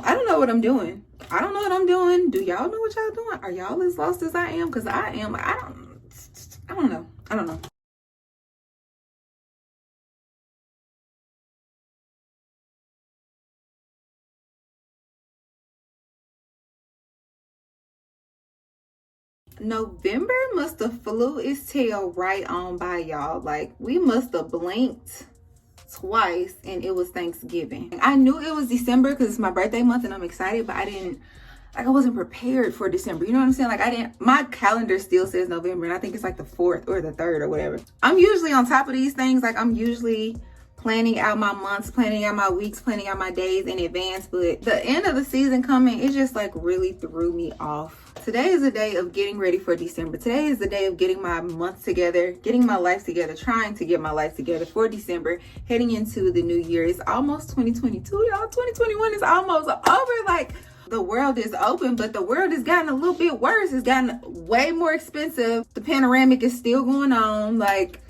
don't know what I'm doing. I don't know what I'm doing. Do y'all know what y'all doing? Are y'all as lost as I am? Because I am. I don't know. I don't know. November must have flew its tail right on by, y'all. Like, we must have blinked twice and it was Thanksgiving. I knew it was December because it's my birthday month and I'm excited, but I wasn't prepared for December. You know what I'm saying? Like, my calendar still says November and I think it's like the 4th or the 3rd or whatever. I'm usually on top of these things. Like, I'm usually planning out my months, planning out my weeks, planning out my days in advance, but the end of the season coming, it just like really threw me off. Today is the day of getting ready for December. Today is the day of getting my month together, getting my life together, trying to get my life together for December, heading into the new year. It's almost 2022, y'all. 2021 is almost over. Like, the world is open, but the world has gotten a little bit worse. It's gotten way more expensive. The panoramic is still going on. Like,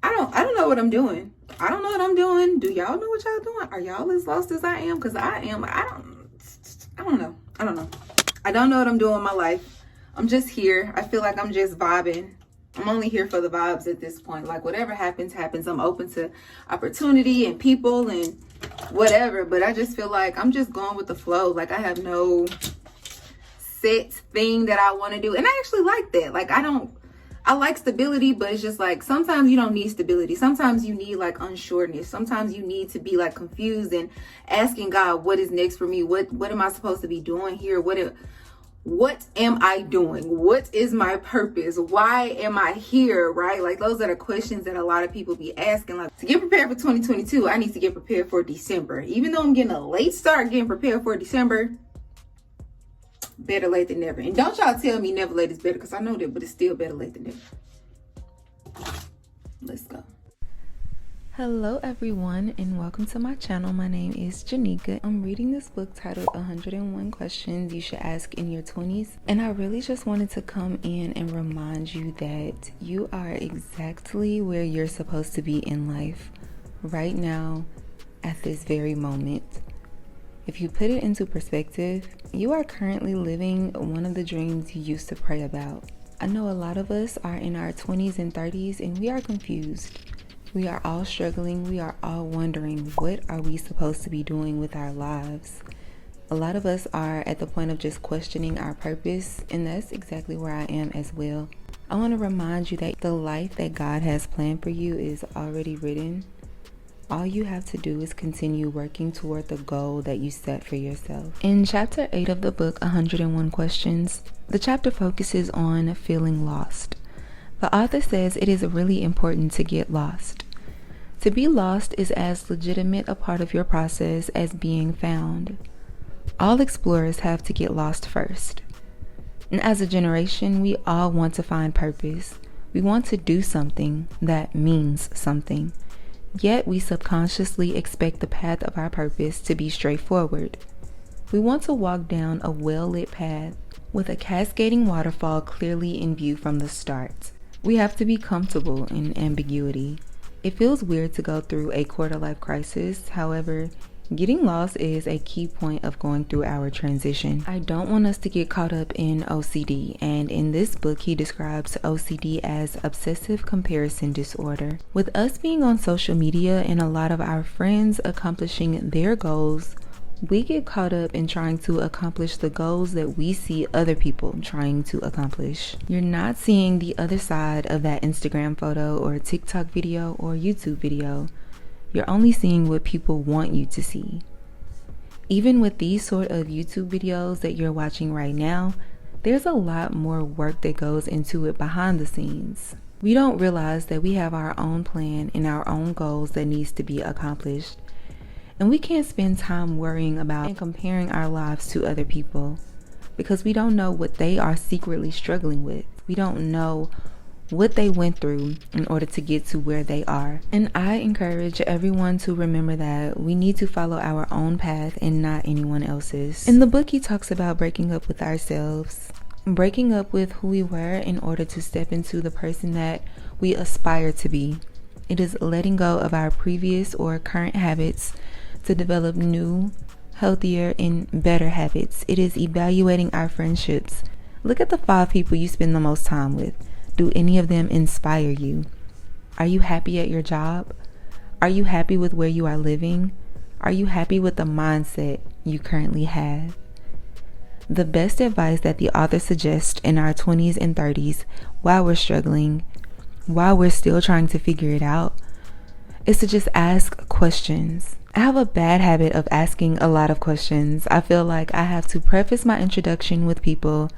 I don't know what I'm doing. I don't know what I'm doing. Do y'all know what y'all doing? Are y'all as lost as I am? Because I am. I don't know. I don't know. I don't know what I'm doing in my life. I'm just here. I feel like I'm just vibing. I'm only here for the vibes at this point. Like, whatever happens, happens. I'm open to opportunity and people and whatever. But I just feel like I'm just going with the flow. Like, I have no set thing that I want to do. And I actually like that. Like, I like stability, but it's just like sometimes you don't need stability. Sometimes you need like unsureness. Sometimes you need to be like confused and asking God, what is next for me? What am I supposed to be doing here? What am I doing? What is my purpose? Why am I here? Right? Like, those are the questions that a lot of people be asking. Like, to get prepared for 2022, I need to get prepared for December. Even though I'm getting a late start getting prepared for December, better late than never. And don't y'all tell me never late is better, because I know that, but it's still better late than never. Let's go. Hello everyone, and welcome to my channel. My name is Janika. I'm reading this book titled 101 Questions You Should Ask in Your 20s. And I really just wanted to come in and remind you that you are exactly where you're supposed to be in life right now at this very moment. If you put it into perspective, you are currently living one of the dreams you used to pray about. I know a lot of us are in our 20s and 30s and we are confused. We are all struggling. We are all wondering, what are we supposed to be doing with our lives? A lot of us are at the point of just questioning our purpose, and that's exactly where I am as well. I want to remind you that the life that God has planned for you is already written. All you have to do is continue working toward the goal that you set for yourself. In chapter 8 of the book, 101 Questions, the chapter focuses on feeling lost. The author says it is really important to get lost. To be lost is as legitimate a part of your process as being found. All explorers have to get lost first. And as a generation, we all want to find purpose. We want to do something that means something. Yet we subconsciously expect the path of our purpose to be straightforward. We want to walk down a well-lit path with a cascading waterfall clearly in view from the start. We have to be comfortable in ambiguity. It feels weird to go through a quarter-life crisis. However, getting lost is a key point of going through our transition. I don't want us to get caught up in OCD, and in this book he describes OCD as obsessive comparison disorder. With us being on social media and a lot of our friends accomplishing their goals, we get caught up in trying to accomplish the goals that we see other people trying to accomplish. You're not seeing the other side of that Instagram photo or TikTok video or YouTube video. You're only seeing what people want you to see. Even with these sort of YouTube videos that you're watching right now, there's a lot more work that goes into it behind the scenes. We don't realize that we have our own plan and our own goals that needs to be accomplished. And we can't spend time worrying about and comparing our lives to other people because we don't know what they are secretly struggling with. We don't know what they went through in order to get to where they are. And I encourage everyone to remember that we need to follow our own path and not anyone else's. In the book, he talks about breaking up with ourselves, breaking up with who we were in order to step into the person that we aspire to be. It is letting go of our previous or current habits to develop new, healthier, and better habits. It is evaluating our friendships. Look at the 5 people you spend the most time with. Do any of them inspire you? Are you happy at your job? Are you happy with where you are living? Are you happy with the mindset you currently have? The best advice that the author suggests in our 20s and 30s, while we're struggling, while we're still trying to figure it out, is to just ask questions. I have a bad habit of asking a lot of questions. I feel like I have to preface my introduction with people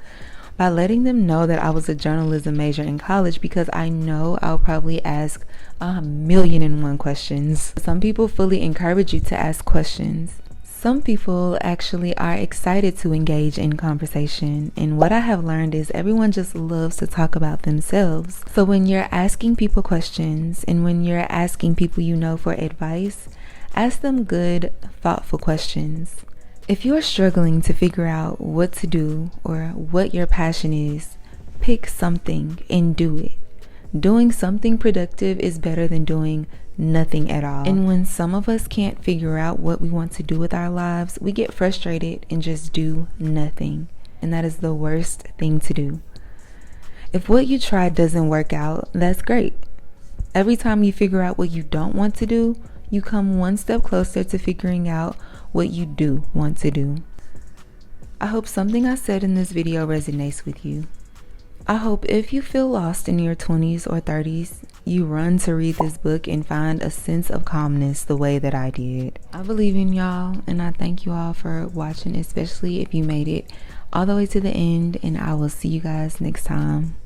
by letting them know that I was a journalism major in college, because I know I'll probably ask 1,000,001 questions. Some people fully encourage you to ask questions. Some people actually are excited to engage in conversation, and what I have learned is everyone just loves to talk about themselves. So when you're asking people questions, and when you're asking people you know for advice, ask them good, thoughtful questions. If you're struggling to figure out what to do or what your passion is, pick something and do it. Doing something productive is better than doing nothing at all. And when some of us can't figure out what we want to do with our lives, we get frustrated and just do nothing. And that is the worst thing to do. If what you tried doesn't work out, that's great. Every time you figure out what you don't want to do, you come one step closer to figuring out what you do want to do. I hope something I said in this video resonates with you. I hope if you feel lost in your 20s or 30s, you run to read this book and find a sense of calmness the way that I did. I believe in y'all, and I thank you all for watching, especially if you made it all the way to the end, and I will see you guys next time.